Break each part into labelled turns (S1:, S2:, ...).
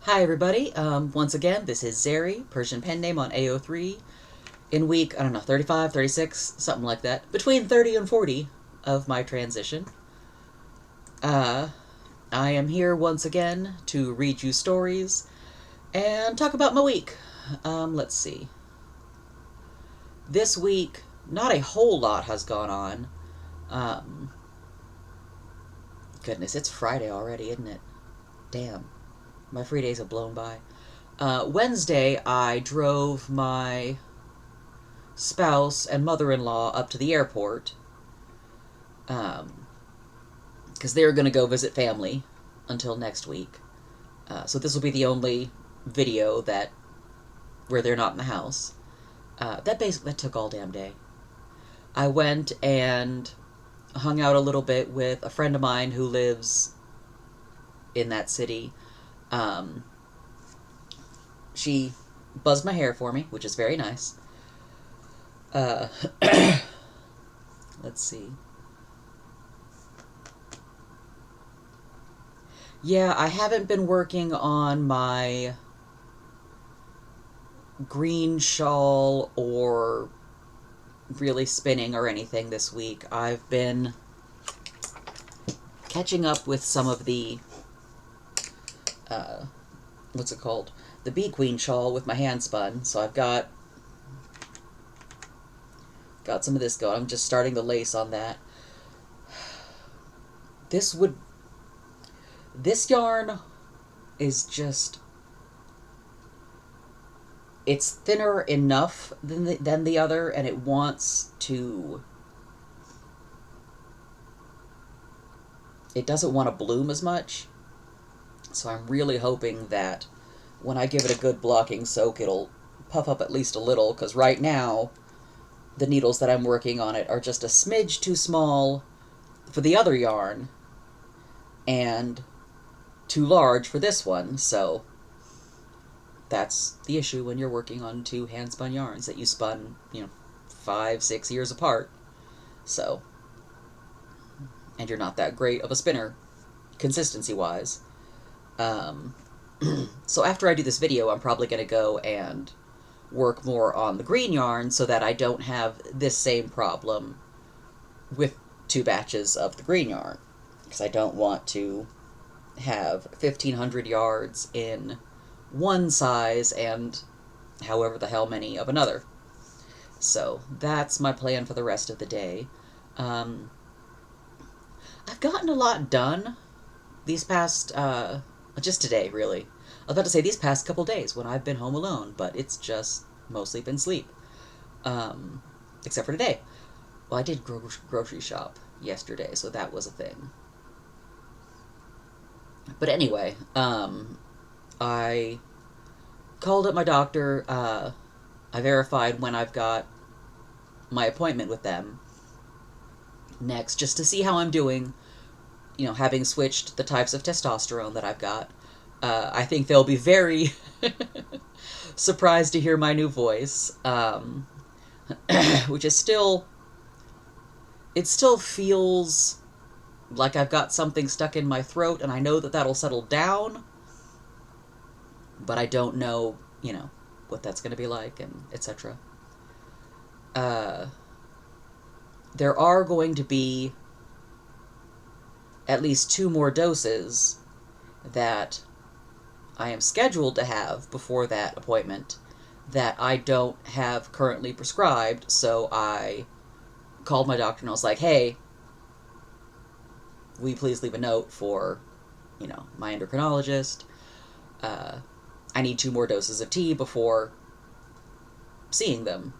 S1: Hi everybody, once again, this is Zeri, Persian pen name on AO3, in week, I don't know, 35, 36, something like that, between 30 and 40 of my transition. Uh, I am here once again to read you stories and talk about my week. Let's see. This week, not a whole lot has gone on. Um, Goodness, it's Friday already, isn't it? Damn, my free days have blown by. Wednesday, I drove my spouse and mother-in-law up to the airport because they're going to go visit family until next week. So this will be the only video that where they're not in the house. That took all damn day. I went and hung out a little bit with a friend of mine who lives in that city. Um, she buzzed my hair for me, which is very nice. Uh, let's see. Yeah, I haven't been working on my green shawl or really spinning or anything this week. I've been catching up with some of the, uh, what's it called? The bee queen shawl with my hand spun. So I've got some of this going. I'm just starting the lace on that. This would, this yarn is just, it's thinner enough than the other, and it wants to, it doesn't want to bloom as much. So I'm really hoping that when I give it a good blocking soak, it'll puff up at least a little, because right now the needles that I'm working on it are just a smidge too small for the other yarn and too large for this one. So that's the issue when you're working on two hand-spun yarns that you spun, 5-6 years apart. So, and you're not that great of a spinner consistency-wise. So after I do this video, I'm probably going to go and work more on the green yarn so that I don't have this same problem with two batches of the green yarn, because I don't want to have 1,500 yards in one size and however the hell many of another. So that's my plan for the rest of the day. I've gotten a lot done these past, just today, really. I was about to say these past couple days when I've been home alone, but it's just mostly been sleep. Except for today. Well, I did grocery shop yesterday, so that was a thing. But anyway, I called up my doctor. I verified when I've got my appointment with them next, just to see how I'm doing, having switched the types of testosterone that I've got. I think they'll be very surprised to hear my new voice, which is still, it still feels like I've got something stuck in my throat, and I know that that'll settle down, but I don't know, what that's going to be like, and etc. There are going to be at least 2 more doses that I am scheduled to have before that appointment that I don't have currently prescribed, so I called my doctor and I was like, hey, will you please leave a note for, my endocrinologist? I need 2 more doses of tea before seeing them,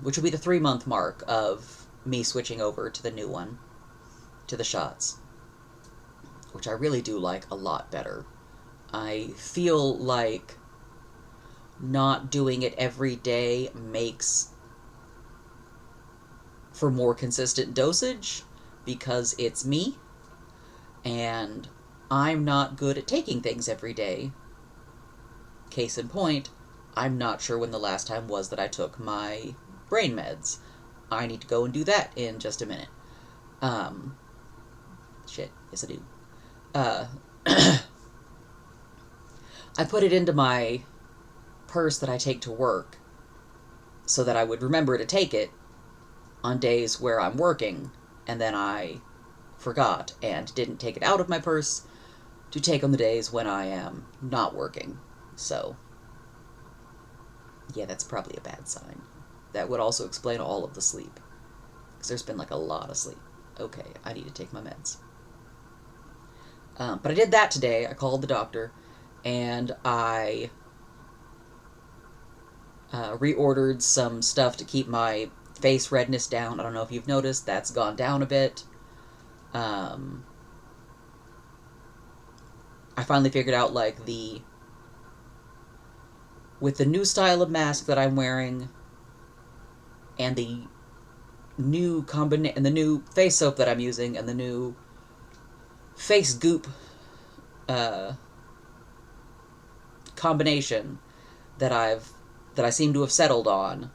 S1: which will be the 3-month mark of me switching over to the new one, to the shots, which I really do like a lot better. I feel like not doing it every day makes for more consistent dosage because it's me, and I'm not good at taking things every day. Case in point, I'm not sure when the last time was that I took my brain meds. I need to go and do that in just a minute. Shit, yes I do. I put it into my purse that I take to work so that I would remember to take it on days where I'm working, and then I forgot and didn't take it out of my purse to take on the days when I am not working. So, yeah, that's probably a bad sign. That would also explain all of the sleep, because there's been like a lot of sleep. Okay, I need to take my meds. But I did that today. I called the doctor, and I reordered some stuff to keep my face redness down. I don't know if you've noticed, that's gone down a bit. I finally figured out, like, with the new style of mask that I'm wearing, and the new and the new face soap that I'm using, and the new face goop combination that I seem to have settled on,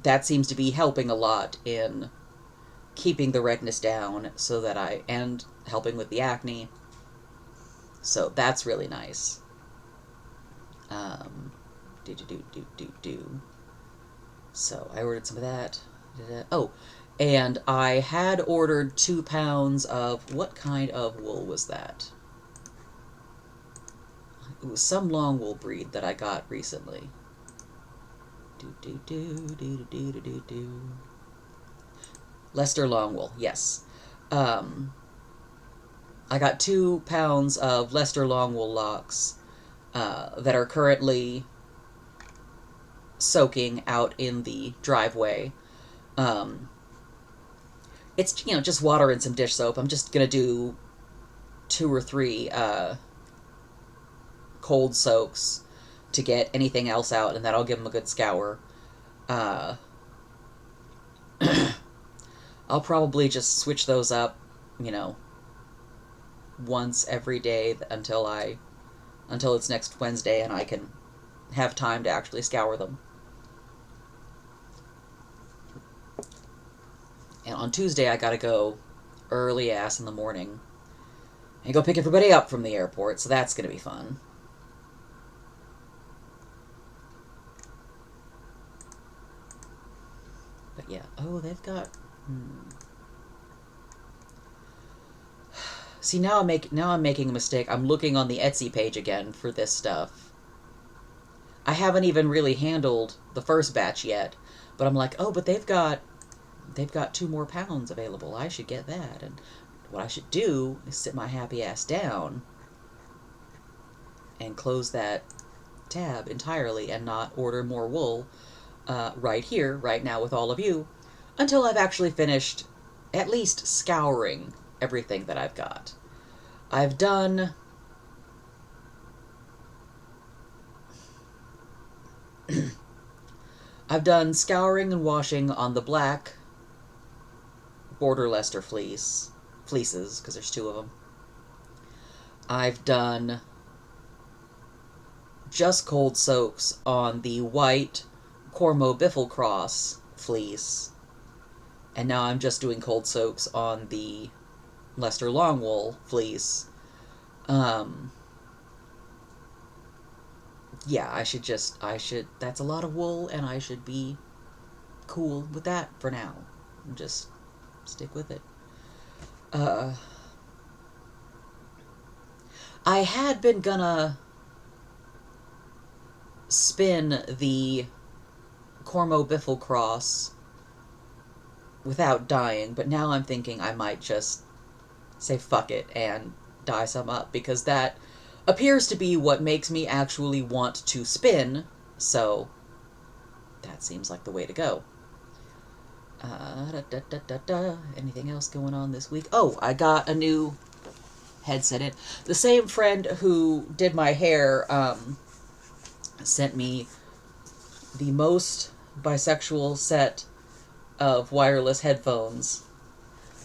S1: that seems to be helping a lot in keeping the redness down, so that and helping with the acne. So that's really nice. So I ordered some of that. Oh, and I had ordered 2 pounds of, what kind of wool was that? It was some long wool breed that I got recently. Leicester long wool, yes. I got 2 pounds of Leicester long wool locks that are currently soaking out in the driveway. It's, just water and some dish soap. I'm just gonna do 2 or 3 cold soaks to get anything else out, and then I'll give them a good scour. I'll probably just switch those up, once every day until it's next Wednesday and I can have time to actually scour them. And on Tuesday I gotta go early ass in the morning and go pick everybody up from the airport, so that's gonna be fun. But yeah, they've got... See, now I'm making a mistake. I'm looking on the Etsy page again for this stuff. I haven't even really handled the first batch yet, but I'm like, but they've got 2 more pounds available. I should get that. And what I should do is sit my happy ass down and close that tab entirely and not order more wool right here, right now with all of you, until I've actually finished at least scouring everything that I've got. I've done scouring and washing on the black border Leicester fleeces, because there's 2 of them. I've done just cold soaks on the white Cormo Biffle Cross fleece, and now I'm just doing cold soaks on the Leicester Longwool fleece. Yeah, that's a lot of wool, and I should be cool with that for now. Just stick with it. I had been gonna spin the Cormo Biffle Cross without dyeing, but now I'm thinking I might just say fuck it and dye some up, because that appears to be what makes me actually want to spin, so that seems like the way to go. Anything else going on this week? Oh, I got a new headset in. The same friend who did my hair sent me the most bisexual set of wireless headphones,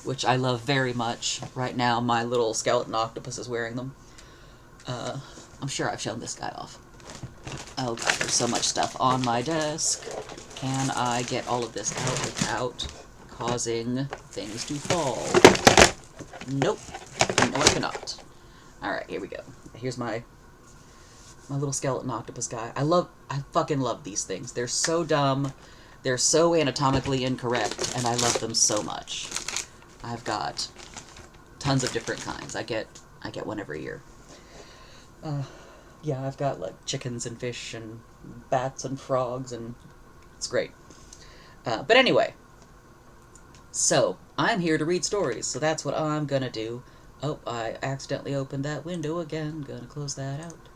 S1: which I love very much. Right now, my little skeleton octopus is wearing them. I'm sure I've shown this guy off. Oh god, there's so much stuff on my desk. Can I get all of this out without causing things to fall? Nope. No, I cannot. Alright, here we go. Here's my little skeleton octopus guy. I fucking love these things. They're so dumb. They're so anatomically incorrect, and I love them so much. I've got tons of different kinds. I get one every year. Yeah, I've got like chickens and fish and bats and frogs, and it's great. But anyway, so I'm here to read stories, so that's what I'm gonna do. Oh, I accidentally opened that window again. Gonna close that out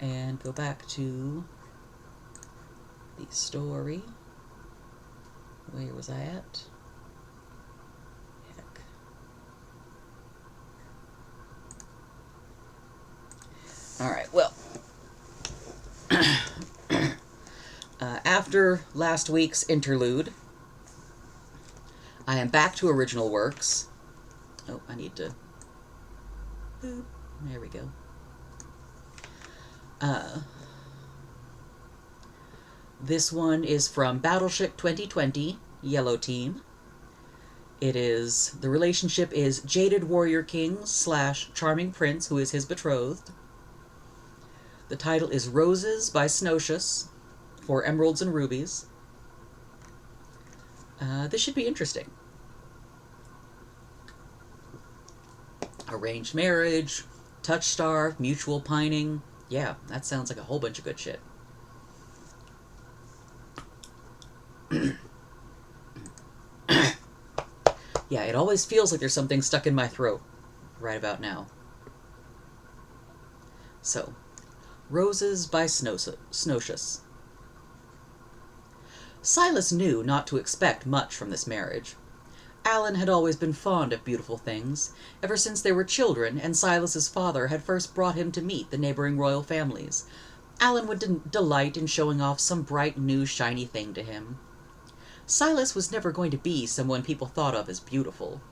S1: and go back to the story. Where was I at? Heck. Alright, well. After last week's interlude, I am back to original works. Oh, I need to... Boop. There we go. This one is from Battleship 2020, Yellow Team. The relationship is Jaded Warrior King / Charming Prince, who is his betrothed. The title is Roses by Snowshus, for Emeralds and Rubies. This should be interesting. Arranged marriage, touch starve, mutual pining. Yeah, that sounds like a whole bunch of good shit. Yeah, it always feels like there's something stuck in my throat right about now. So, Roses by Snowshus. Silas knew not to expect much from this marriage. Alan had always been fond of beautiful things, ever since they were children and Silas's father had first brought him to meet the neighboring royal families. Alan would delight in showing off some bright, new, shiny thing to him. Silas was never going to be someone people thought of as beautiful.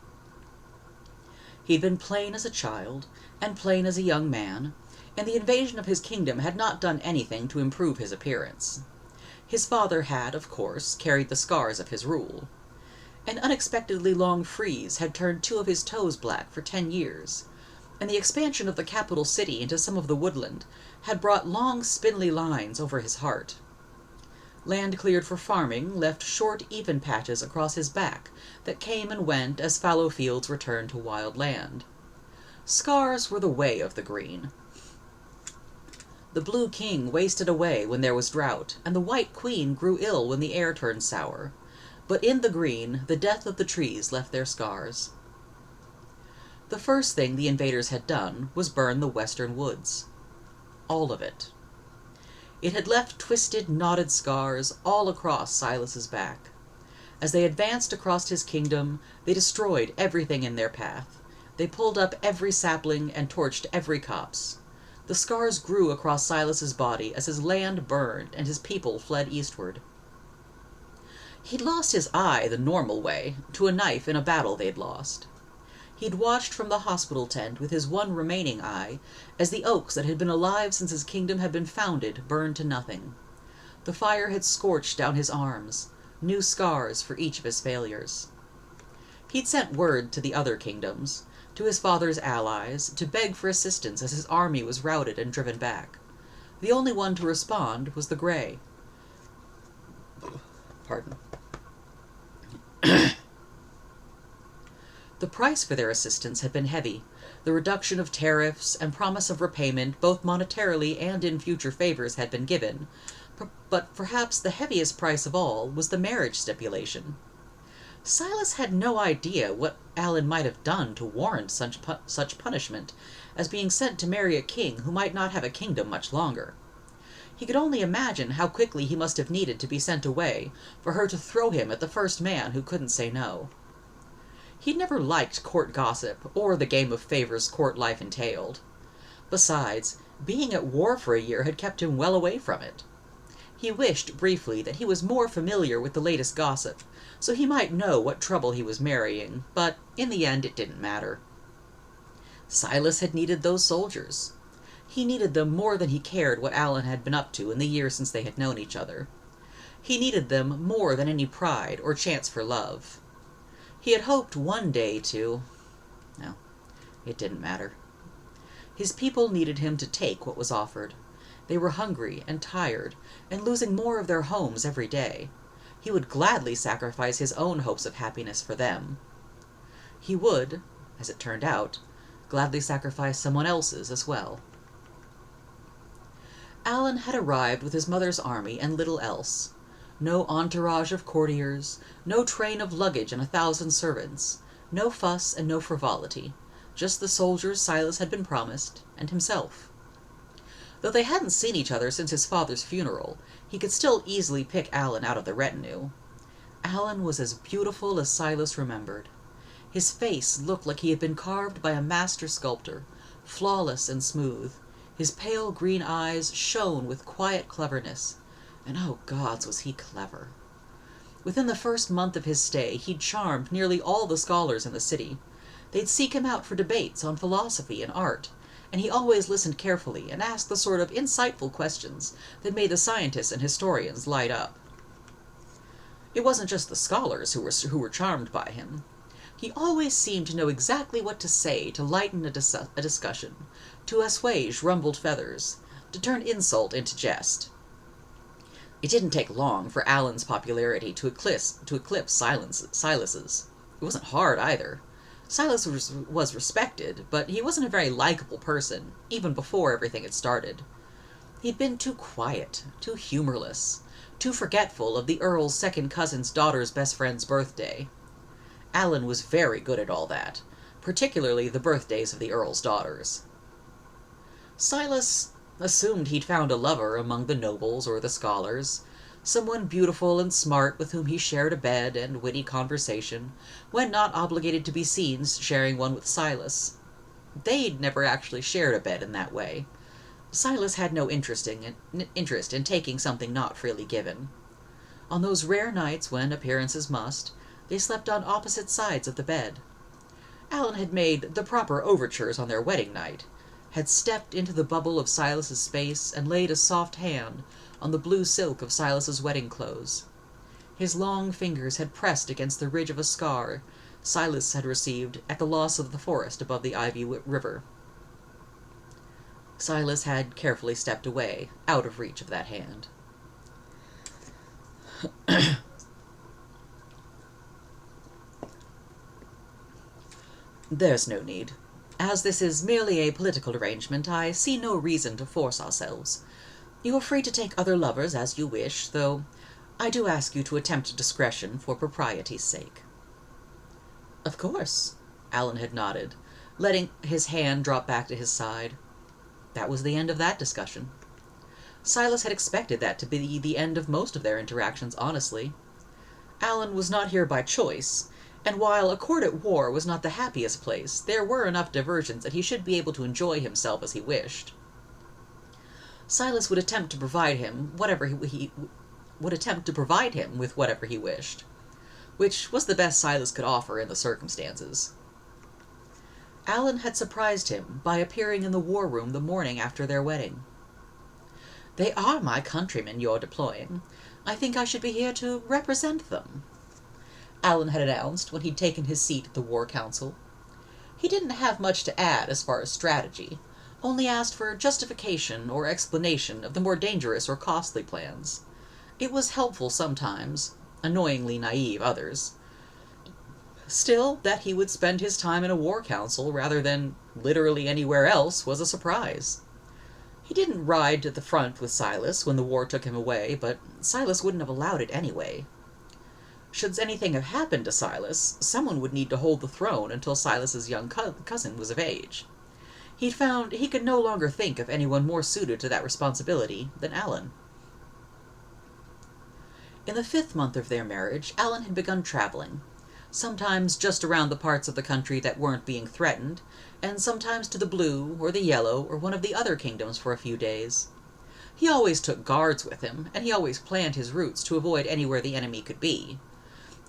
S1: He'd been plain as a child, and plain as a young man, and the invasion of his kingdom had not done anything to improve his appearance. His father had, of course, carried the scars of his rule. An unexpectedly long freeze had turned 2 of his toes black for 10 years, and the expansion of the capital city into some of the woodland had brought long, spindly lines over his heart. Land cleared for farming left short, even patches across his back that came and went as fallow fields returned to wild land. Scars were the way of the green. The blue king wasted away when there was drought, and the white queen grew ill when the air turned sour. But in the green, the death of the trees left their scars. The first thing the invaders had done was burn the western woods. All of it. It had left twisted, knotted scars all across Silas's back. As they advanced across his kingdom, they destroyed everything in their path. They pulled up every sapling and torched every copse. The scars grew across Silas's body as his land burned and his people fled eastward. He'd lost his eye the normal way, to a knife in a battle they'd lost. He'd watched from the hospital tent with his one remaining eye as the oaks that had been alive since his kingdom had been founded burned to nothing. The fire had scorched down his arms, new scars for each of his failures. He'd sent word to the other kingdoms, to his father's allies, to beg for assistance as his army was routed and driven back. The only one to respond was the Grey. Pardon. The price for their assistance had been heavy. The reduction of tariffs and promise of repayment, both monetarily and in future favors, had been given. But perhaps the heaviest price of all was the marriage stipulation. Silas had no idea what Alan might have done to warrant such punishment as being sent to marry a king who might not have a kingdom much longer. He could only imagine how quickly he must have needed to be sent away for her to throw him at the first man who couldn't say no. He'd never liked court gossip or the game of favors court life entailed. Besides, being at war for a year had kept him well away from it. He wished, briefly, that he was more familiar with the latest gossip, so he might know what trouble he was marrying, but in the end it didn't matter. Silas had needed those soldiers. He needed them more than he cared what Alan had been up to in the years since they had known each other. He needed them more than any pride or chance for love. He had hoped one day to... No, it didn't matter. His people needed him to take what was offered. They were hungry and tired, and losing more of their homes every day. He would gladly sacrifice his own hopes of happiness for them. He would, as it turned out, gladly sacrifice someone else's as well. Alan had arrived with his mother's army and little else. No entourage of courtiers, no train of luggage and 1,000 servants, no fuss and no frivolity, just the soldiers Silas had been promised, and himself. Though they hadn't seen each other since his father's funeral, he could still easily pick Alan out of the retinue. Alan was as beautiful as Silas remembered. His face looked like he had been carved by a master sculptor, flawless and smooth. His pale green eyes shone with quiet cleverness, and oh gods, was he clever. Within the first month of his stay, he'd charmed nearly all the scholars in the city. They'd seek him out for debates on philosophy and art, and he always listened carefully and asked the sort of insightful questions that made the scientists and historians light up. It wasn't just the scholars who were charmed by him. He always seemed to know exactly what to say to lighten a discussion, to assuage rumpled feathers, to turn insult into jest. It didn't take long for Alan's popularity to eclipse Silas's. It wasn't hard either. Silas was respected, but he wasn't a very likable person, even before everything had started. He'd been too quiet, too humorless, too forgetful of the Earl's second cousin's daughter's best friend's birthday. Alan was very good at all that, particularly the birthdays of the Earl's daughters. Silas assumed he'd found a lover among the nobles or the scholars, someone beautiful and smart with whom he shared a bed and witty conversation, when not obligated to be seen sharing one with Silas. They'd never actually shared a bed in that way. Silas had no interest in taking something not freely given. On those rare nights when appearances must, they slept on opposite sides of the bed. Alan had made the proper overtures on their wedding night, had stepped into the bubble of Silas's space and laid a soft hand on the blue silk of Silas's wedding clothes. His long fingers had pressed against the ridge of a scar Silas had received at the loss of the forest above the Ivy River. Silas had carefully stepped away, out of reach of that hand. There's no need. As this is merely a political arrangement, I see no reason to force ourselves. You are free to take other lovers as you wish, though I do ask you to attempt discretion for propriety's sake. Of course, Alan had nodded, letting his hand drop back to his side. That was the end of that discussion. Silas had expected that to be the end of most of their interactions, honestly. Alan was not here by choice, and while a court at war was not the happiest place, there were enough diversions that he should be able to enjoy himself as he wished. Silas would attempt to provide him with whatever he wished, which was the best Silas could offer in the circumstances. Alan had surprised him by appearing in the war room the morning after their wedding. They are my countrymen you're deploying. I think I should be here to represent them, Alan had announced when he'd taken his seat at the War Council. He didn't have much to add as far as strategy, only asked for justification or explanation of the more dangerous or costly plans. It was helpful sometimes, annoyingly naive others. Still, that he would spend his time in a war council rather than literally anywhere else was a surprise. He didn't ride to the front with Silas when the war took him away, but Silas wouldn't have allowed it anyway. Should anything have happened to Silas, someone would need to hold the throne until Silas's young cousin was of age. He'd found he could no longer think of anyone more suited to that responsibility than Alan. In the 5th month of their marriage, Alan had begun traveling, sometimes just around the parts of the country that weren't being threatened, and sometimes to the Blue, or the Yellow, or one of the other kingdoms for a few days. He always took guards with him, and he always planned his routes to avoid anywhere the enemy could be.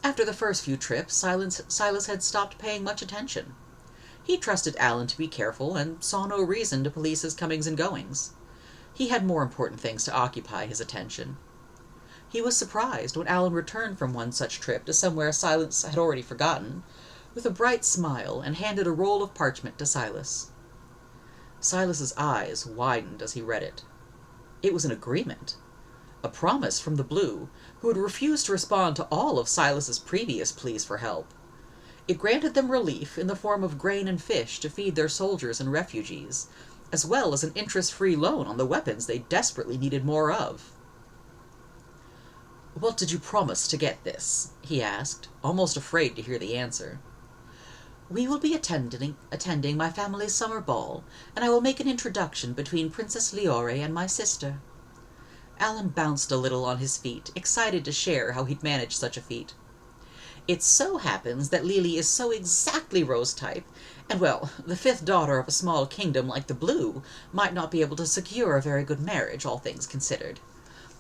S1: After the first few trips, Silas had stopped paying much attention. He trusted Alan to be careful, and saw no reason to police his comings and goings. He had more important things to occupy his attention. He was surprised when Alan returned from one such trip to somewhere Silas had already forgotten, with a bright smile, and handed a roll of parchment to Silas. Silas's eyes widened as he read it. It was an agreement. A promise from the Blue, who had refused to respond to all of Silas's previous pleas for help. It granted them relief in the form of grain and fish to feed their soldiers and refugees, as well as an interest-free loan on the weapons they desperately needed more of. "What did you promise to get this?" he asked, almost afraid to hear the answer. "We will be attending my family's summer ball, and I will make an introduction between Princess Leore and my sister." Alan bounced a little on his feet, excited to share how he'd managed such a feat. "It so happens that Lily is so exactly Rose type, and well, the fifth daughter of a small kingdom like the Blue might not be able to secure a very good marriage, all things considered.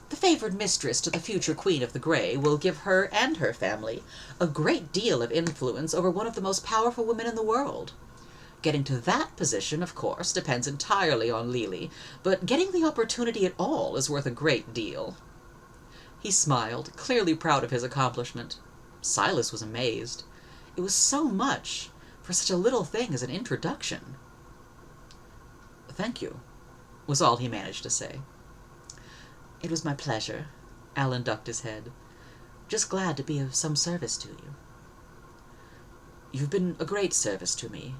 S1: The favored mistress to the future Queen of the Grey will give her and her family a great deal of influence over one of the most powerful women in the world. Getting to that position, of course, depends entirely on Lily, but getting the opportunity at all is worth a great deal." He smiled, clearly proud of his accomplishment. Silas was amazed. It was so much for such a little thing as an introduction. "Thank you," was all he managed to say. "It was my pleasure." Alan ducked his head. "Just glad to be of some service to you." "You've been a great service to me.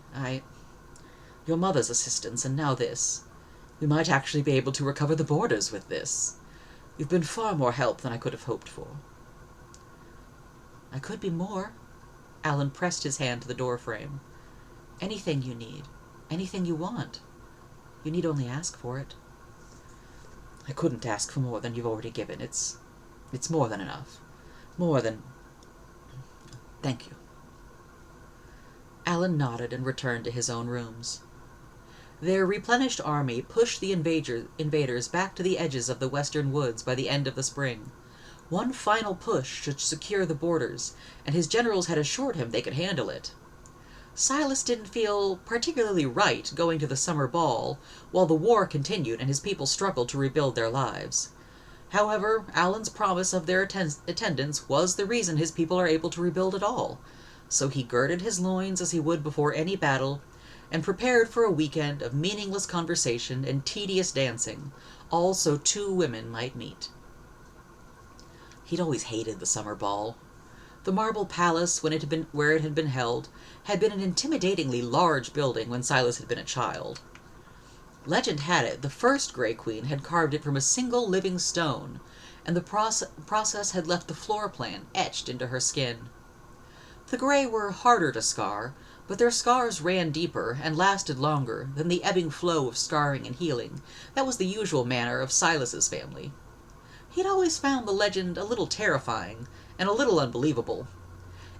S1: Your mother's assistance, and now this. We might actually be able to recover the borders with this. You've been far more help than I could have hoped for." "I could be more." Alan pressed his hand to the doorframe. "Anything you need, anything you want. You need only ask for it." "I couldn't ask for more than you've already given. It's more than enough. More than... Thank you." Alan nodded and returned to his own rooms. Their replenished army pushed the invaders back to the edges of the western woods by the end of the spring. One final push should secure the borders, and his generals had assured him they could handle it. Silas didn't feel particularly right going to the summer ball, while the war continued and his people struggled to rebuild their lives. However, Alan's promise of their attendance was the reason his people are able to rebuild at all, so he girded his loins as he would before any battle, and prepared for a weekend of meaningless conversation and tedious dancing, all so two women might meet. He'd always hated the summer ball. The Marble Palace, where it had been held, had been an intimidatingly large building when Silas had been a child. Legend had it the first Grey Queen had carved it from a single living stone, and the process had left the floor plan etched into her skin. The Grey were harder to scar, but their scars ran deeper and lasted longer than the ebbing flow of scarring and healing that was the usual manner of Silas's family. He'd always found the legend a little terrifying and a little unbelievable.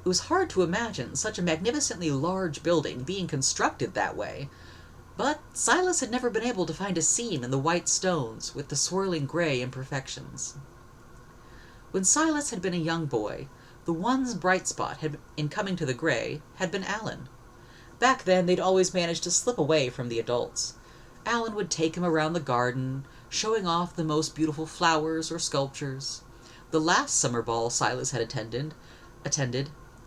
S1: It was hard to imagine such a magnificently large building being constructed that way, but Silas had never been able to find a seam in the white stones with the swirling gray imperfections. When Silas had been a young boy, the one bright spot in coming to the Grey had been Alan. Back then, they'd always managed to slip away from the adults. Alan would take him around the garden, showing off the most beautiful flowers or sculptures. The last summer ball Silas had attended,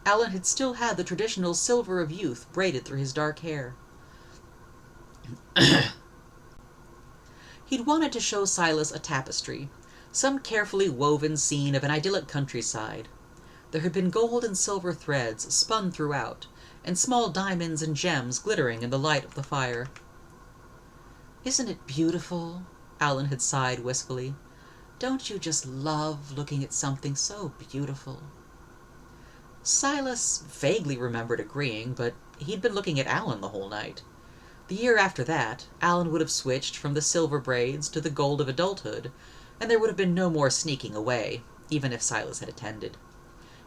S1: Alan had still had the traditional silver of youth braided through his dark hair. He'd wanted to show Silas a tapestry, some carefully woven scene of an idyllic countryside. There had been gold and silver threads spun throughout, and small diamonds and gems glittering in the light of the fire. "Isn't it beautiful?" Alan had sighed wistfully. "Don't you just love looking at something so beautiful?" Silas vaguely remembered agreeing, but he'd been looking at Alan the whole night. The year after that, Alan would have switched from the silver braids to the gold of adulthood, and there would have been no more sneaking away, even if Silas had attended.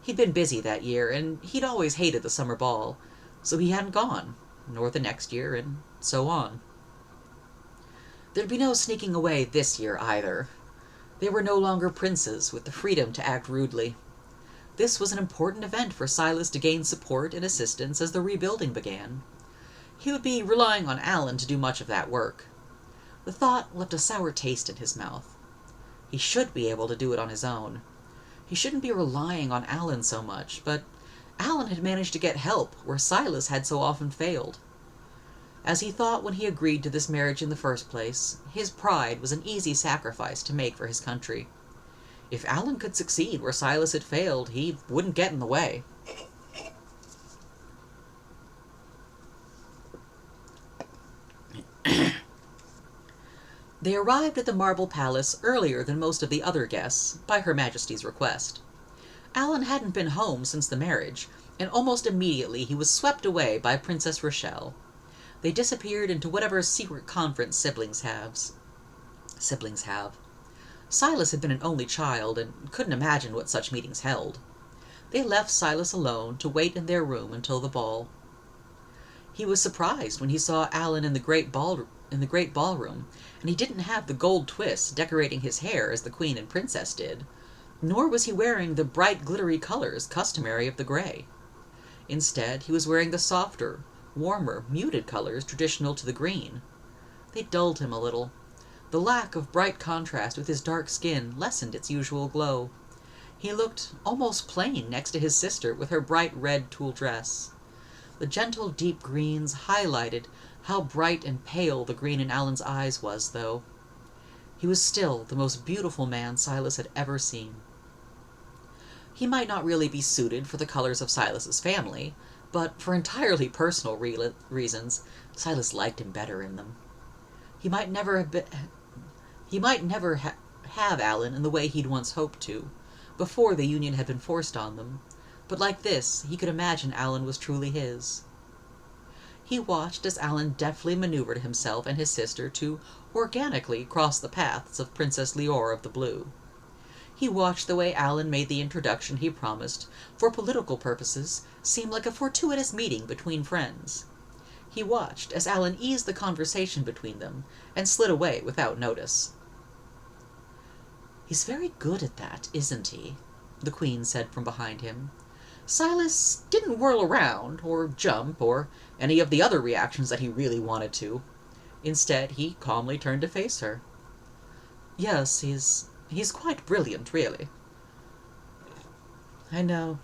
S1: He'd been busy that year, and he'd always hated the summer ball, so he hadn't gone, nor the next year, and so on. There'd be no sneaking away this year either. They were no longer princes with the freedom to act rudely. This was an important event for Silas to gain support and assistance as the rebuilding began. He would be relying on Alan to do much of that work. The thought left a sour taste in his mouth. He should be able to do it on his own. He shouldn't be relying on Alan so much, but Alan had managed to get help where Silas had so often failed.
S2: As he thought when he agreed to this marriage in the first place, his pride was an easy sacrifice to make for his country. If Alan could succeed where Silas had failed, he wouldn't get in the way. They arrived at the Marble Palace earlier than most of the other guests, by Her Majesty's request. Alan hadn't been home since the marriage, and almost immediately he was swept away by Princess Rochelle. They disappeared into whatever secret conference siblings have. Silas had been an only child, and couldn't imagine what such meetings held. They left Silas alone to wait in their room until the ball. He was surprised when he saw Alan in the great ballroom, and he didn't have the gold twists decorating his hair as the Queen and Princess did, nor was he wearing the bright glittery colors customary of the gray. Instead, he was wearing the softer, warmer, muted colors traditional to the green. They dulled him a little. The lack of bright contrast with his dark skin lessened its usual glow. He looked almost plain next to his sister with her bright red tulle dress. The gentle deep greens highlighted how bright and pale the green in Alan's eyes was, though. He was still the most beautiful man Silas had ever seen. He might not really be suited for the colors of Silas's family, but for entirely personal reasons, Silas liked him better in them. He might never have Alan in the way he'd once hoped to, before the union had been forced on them, but like this, he could imagine Alan was truly his. He watched as Alan deftly maneuvered himself and his sister to organically cross the paths of Princess Leore of the Blue. He watched the way Alan made the introduction he promised, for political purposes, seem like a fortuitous meeting between friends. He watched as Alan eased the conversation between them and slid away without notice. "He's very good at that, isn't he?" the Queen said from behind him. Silas didn't whirl around, or jump, or any of the other reactions that he really wanted to. Instead, he calmly turned to face her. "Yes, he's quite brilliant, really." "I know.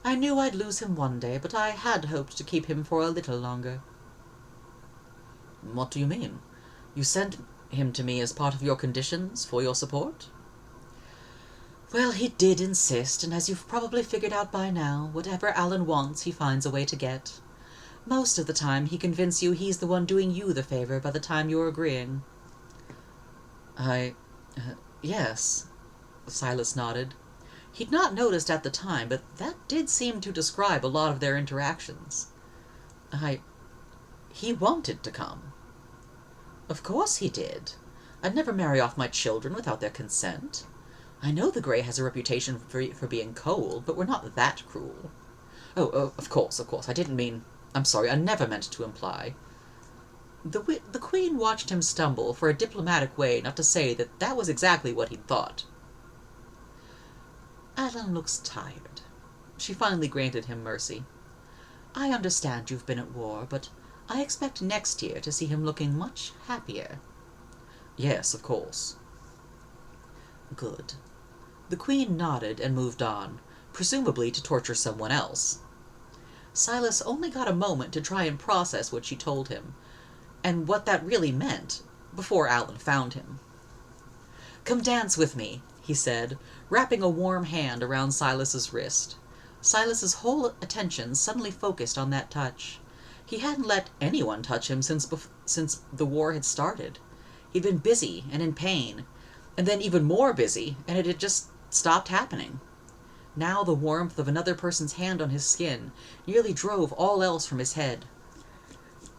S2: I knew I'd lose him one day, but I had hoped to keep him for a little longer." "What do you mean? You sent him to me as part of your conditions for your support?" "Well, he did insist, and as you've probably figured out by now, whatever Alan wants he finds a way to get. Most of the time he convinces you he's the one doing you the favor by the time you're agreeing." Yes," Silas nodded. He'd not noticed at the time, but that did seem to describe a lot of their interactions. He wanted to come." "Of course he did. I'd never marry off my children without their consent. I know the Grey has a reputation for being cold, but we're not that cruel." Oh, of course, I didn't mean... I'm sorry, I never meant to imply." The Queen watched him stumble for a diplomatic way not to say that was exactly what he'd thought. "Alan looks tired." She finally granted him mercy. "I understand you've been at war, but I expect next year to see him looking much happier." "Yes, of course." "Good." The Queen nodded and moved on, presumably to torture someone else. Silas only got a moment to try and process what she told him, and what that really meant, before Alan found him. "Come dance with me," he said, wrapping a warm hand around Silas's wrist. Silas's whole attention suddenly focused on that touch. He hadn't let anyone touch him since the war had started. He'd been busy and in pain, and then even more busy, and it had just stopped happening. Now the warmth of another person's hand on his skin nearly drove all else from his head.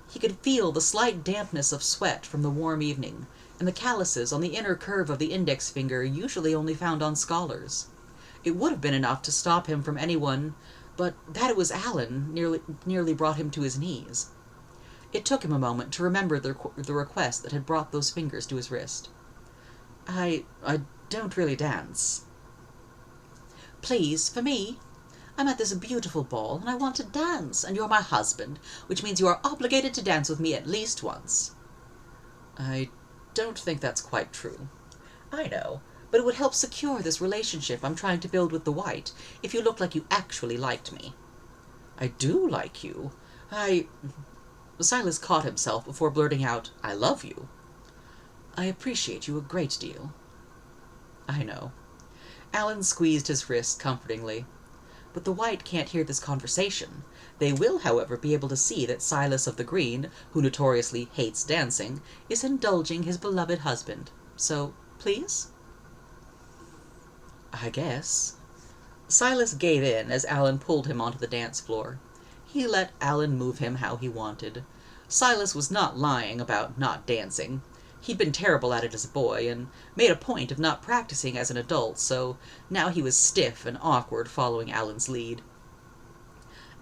S2: He could feel the slight dampness of sweat from the warm evening, and the calluses on the inner curve of the index finger usually only found on scholars. It would have been enough to stop him from anyone, but that it was Alan nearly brought him to his knees. It took him a moment to remember the request that had brought those fingers to his wrist. I don't really dance." "Please, for me. I'm at this beautiful ball, and I want to dance, and you're my husband, which means you are obligated to dance with me at least once." "I don't think that's quite true." "I know, but it would help secure this relationship I'm trying to build with the White, if you looked like you actually liked me." "I do like you. Silas caught himself before blurting out, "I love you." "I appreciate you a great deal." "I know." Alan squeezed his wrist comfortingly. "But the White can't hear this conversation. They will, however, be able to see that Silas of the Green, who notoriously hates dancing, is indulging his beloved husband. So, please?" "I guess." Silas gave in as Alan pulled him onto the dance floor. He let Alan move him how he wanted. Silas was not lying about not dancing. He'd been terrible at it as a boy, and made a point of not practicing as an adult, so now he was stiff and awkward following Alan's lead.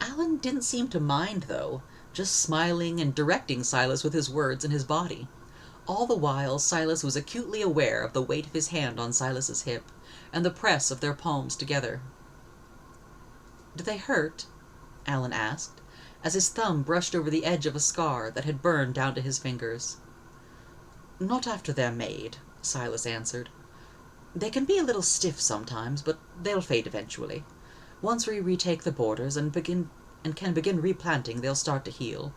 S2: Alan didn't seem to mind, though, just smiling and directing Silas with his words and his body. All the while, Silas was acutely aware of the weight of his hand on Silas's hip, and the press of their palms together. "Do they hurt?" Alan asked, as his thumb brushed over the edge of a scar that had burned down to his fingers. "Not after they're made," Silas answered. "They can be a little stiff sometimes, but they'll fade eventually. Once we retake the borders and can begin replanting, they'll start to heal,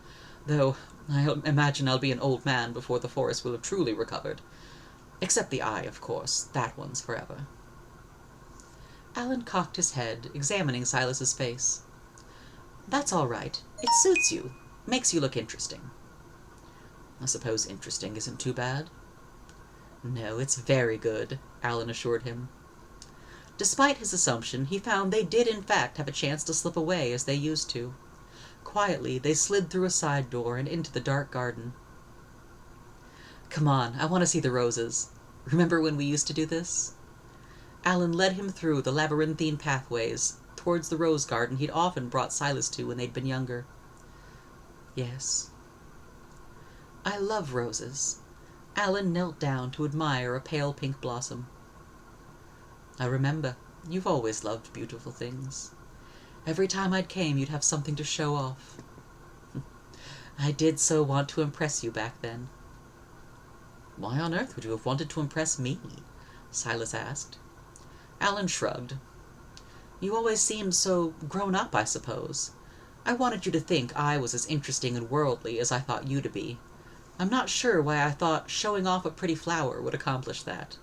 S2: though I imagine I'll be an old man before the forest will have truly recovered. Except the eye, of course. That one's forever." Alan cocked his head, examining Silas's face. "That's all right. It suits you. Makes you look interesting." "I suppose interesting isn't too bad." "No, it's very good," Alan assured him. Despite his assumption, he found they did in fact have a chance to slip away as they used to. Quietly, they slid through a side door and into the dark garden. "Come on, I want to see the roses. Remember when we used to do this?" Alan led him through the labyrinthine pathways towards the rose garden he'd often brought Silas to when they'd been younger. "Yes." "I love roses." Alan knelt down to admire a pale pink blossom. "I remember. You've always loved beautiful things. Every time I'd came, you'd have something to show off." "I did so want to impress you back then." "Why on earth would you have wanted to impress me?" Silas asked. Alan shrugged. "You always seemed so grown up, I suppose. I wanted you to think I was as interesting and worldly as I thought you to be. I'm not sure why I thought showing off a pretty flower would accomplish that."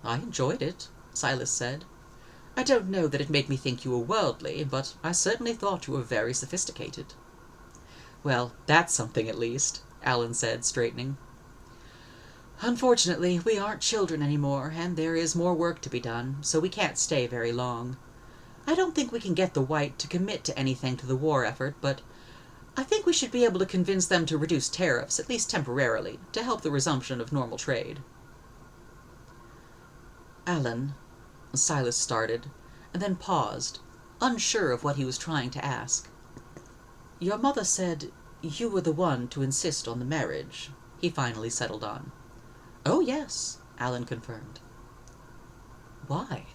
S2: "I enjoyed it," Silas said. "I don't know that it made me think you were worldly, but I certainly thought you were very sophisticated." "Well, that's something at least," Alan said, straightening. "Unfortunately, we aren't children anymore, and there is more work to be done, so we can't stay very long. I don't think we can get the White to commit to anything to the war effort, but I think we should be able to convince them to reduce tariffs, at least temporarily, to help the resumption of normal trade." "Alan," Silas started, and then paused, unsure of what he was trying to ask. "Your mother said you were the one to insist on the marriage," he finally settled on. "Oh, yes," Alan confirmed. "Why?"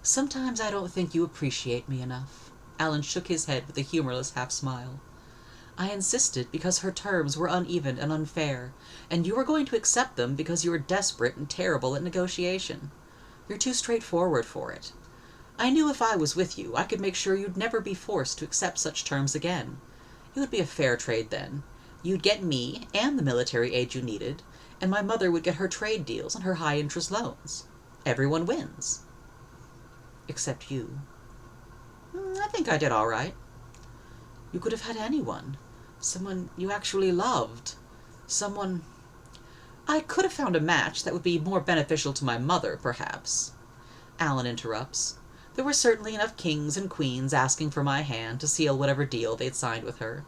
S2: "Sometimes I don't think you appreciate me enough." Alan shook his head with a humorless half-smile. "I insisted because her terms were uneven and unfair, and you were going to accept them because you were desperate and terrible at negotiation. You're too straightforward for it. I knew if I was with you, I could make sure you'd never be forced to accept such terms again. It would be a fair trade then. You'd get me and the military aid you needed, and my mother would get her trade deals and her high-interest loans. Everyone wins." "Except you." "I think I did all right." "You could have had anyone. Someone you actually loved. Someone—" "I could have found a match that would be more beneficial to my mother, perhaps." Alan interrupts. "There were certainly enough kings and queens asking for my hand to seal whatever deal they'd signed with her.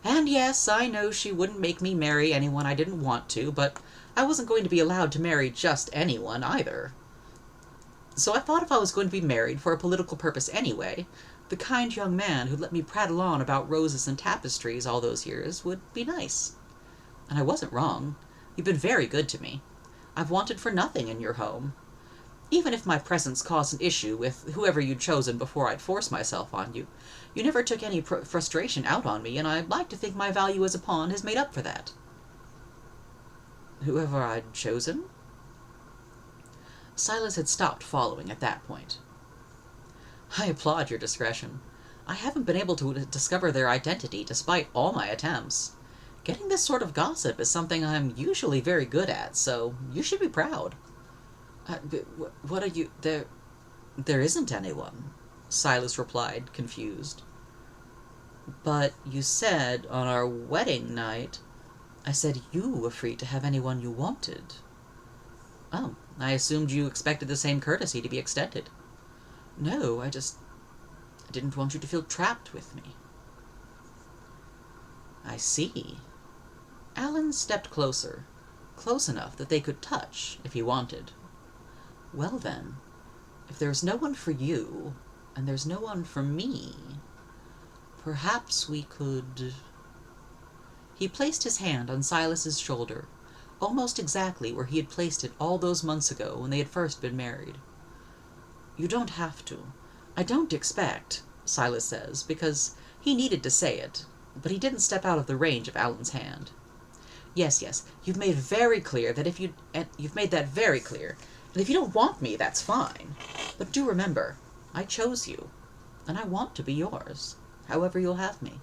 S2: And yes, I know she wouldn't make me marry anyone I didn't want to, but I wasn't going to be allowed to marry just anyone, either. So I thought if I was going to be married for a political purpose anyway, the kind young man who'd let me prattle on about roses and tapestries all those years would be nice. And I wasn't wrong. You've been very good to me. I've wanted for nothing in your home. Even if my presence caused an issue with whoever you'd chosen before I'd force myself on you, you never took any frustration out on me, and I'd like to think my value as a pawn has made up for that." "Whoever I'd chosen?" Silas had stopped following at that point. "I applaud your discretion. I haven't been able to discover their identity despite all my attempts. Getting this sort of gossip is something I'm usually very good at, so you should be proud. What are you... There isn't anyone, Silas replied, confused. But you said on our wedding night... I said you were free to have anyone you wanted. Oh, I assumed you expected the same courtesy to be extended. No, I didn't want you to feel trapped with me. I see. Alan stepped closer, close enough that they could touch if he wanted. Well then, if there's no one for you, and there's no one for me, perhaps we could... He placed his hand on Silas's shoulder, almost exactly where he had placed it all those months ago when they had first been married. You don't have to. I don't expect, Silas says, because he needed to say it, but he didn't step out of the range of Alan's hand. Yes, you've made very clear that you've made that very clear. And if you don't want me, that's fine. But do remember, I chose you, and I want to be yours, however you'll have me.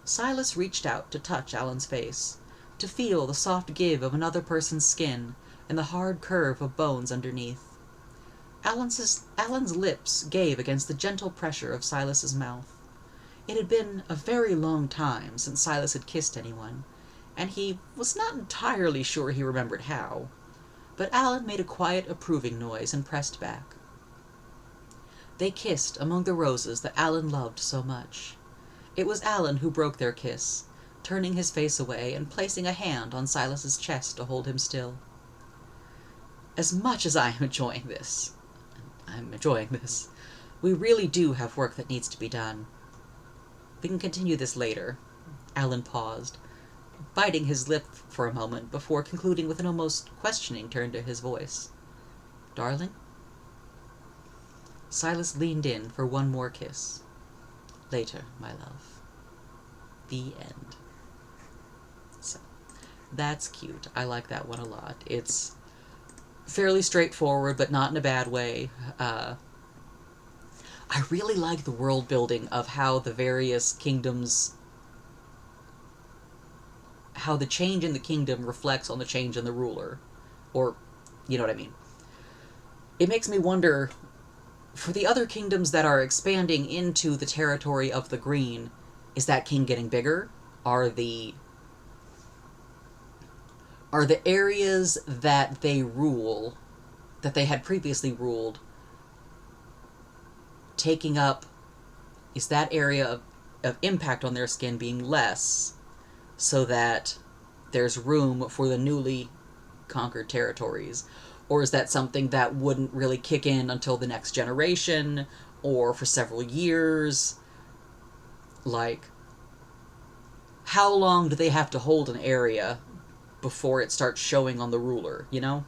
S2: Silas reached out to touch Alan's face, to feel the soft give of another person's skin and the hard curve of bones underneath. Alan's lips gave against the gentle pressure of Silas's mouth. It had been a very long time since Silas had kissed anyone, and he was not entirely sure he remembered how. But Alan made a quiet, approving noise and pressed back. They kissed among the roses that Alan loved so much. It was Alan who broke their kiss, turning his face away and placing a hand on Silas's chest to hold him still. As much as I'm enjoying this, we really do have work that needs to be done. We can continue this later. Alan paused, biting his lip for a moment before concluding with an almost questioning turn to his voice. Darling? Silas leaned in for one more kiss. Later, my love. The end. So, that's cute. I like that one a lot. It's fairly straightforward, but not in a bad way. I really like the world building of how the various kingdoms, how the change in the kingdom reflects on the change in the ruler. Or, you know what I mean. It makes me wonder, for the other kingdoms that are expanding into the territory of the Green, is that king getting bigger? Are the areas that they rule, that they had previously ruled, taking up, is that area of impact on their skin being less, so that there's room for the newly conquered territories? Or is that something that wouldn't really kick in until the next generation, or for several years? Like, how long do they have to hold an area before it starts showing on the ruler, you know?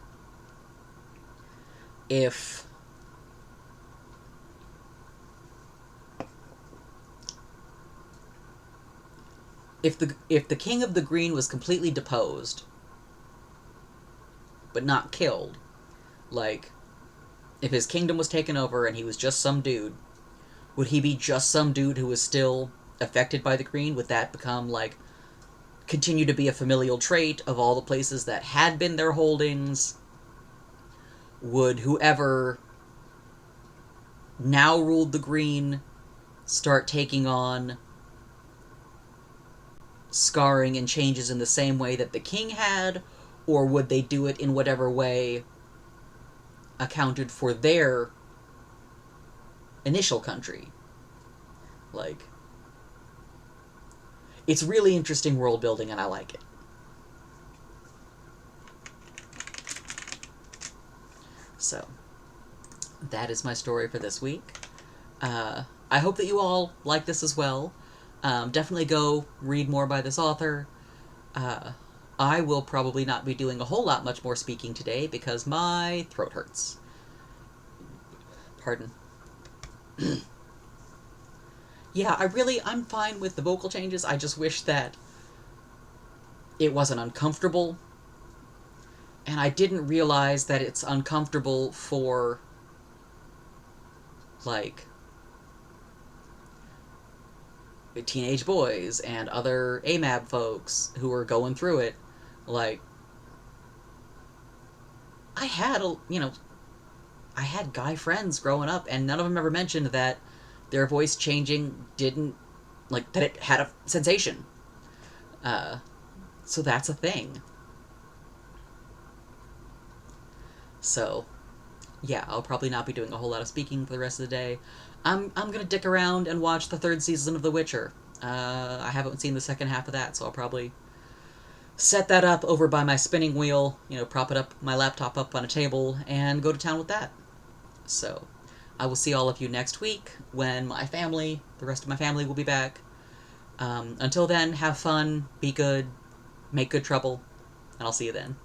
S2: If the king of the Green was completely deposed, but not killed, like, if his kingdom was taken over and he was just some dude, would he be just some dude who was still affected by the Green? Would that become, like, continue to be a familial trait of all the places that had been their holdings? Would whoever now ruled the Green start taking on scarring and changes in the same way that the king had? Or would they do it in whatever way accounted for their initial country? Like, it's really interesting world building, and I like it. So, that is my story for this week. I hope that you all like this as well. Definitely go read more by this author. I will probably not be doing a whole lot much more speaking today because my throat hurts. Pardon. Yeah, I'm fine with the vocal changes. I just wish that it wasn't uncomfortable. And I didn't realize that it's uncomfortable for, like, teenage boys and other AMAB folks who were going through it. Like, I had a, you know, I had guy friends growing up, and none of them ever mentioned that their voice changing didn't, like, that it had a sensation. Uh, so that's a thing. So, yeah, I'll probably not be doing a whole lot of speaking for the rest of the day. I'm gonna dick around and watch the third season of The Witcher. I haven't seen the second half of that, so I'll probably set that up over by my spinning wheel, prop it up, my laptop up on a table, and go to town with that. So, I will see all of you next week when the rest of my family will be back. Until then, have fun, be good, make good trouble, and I'll see you then.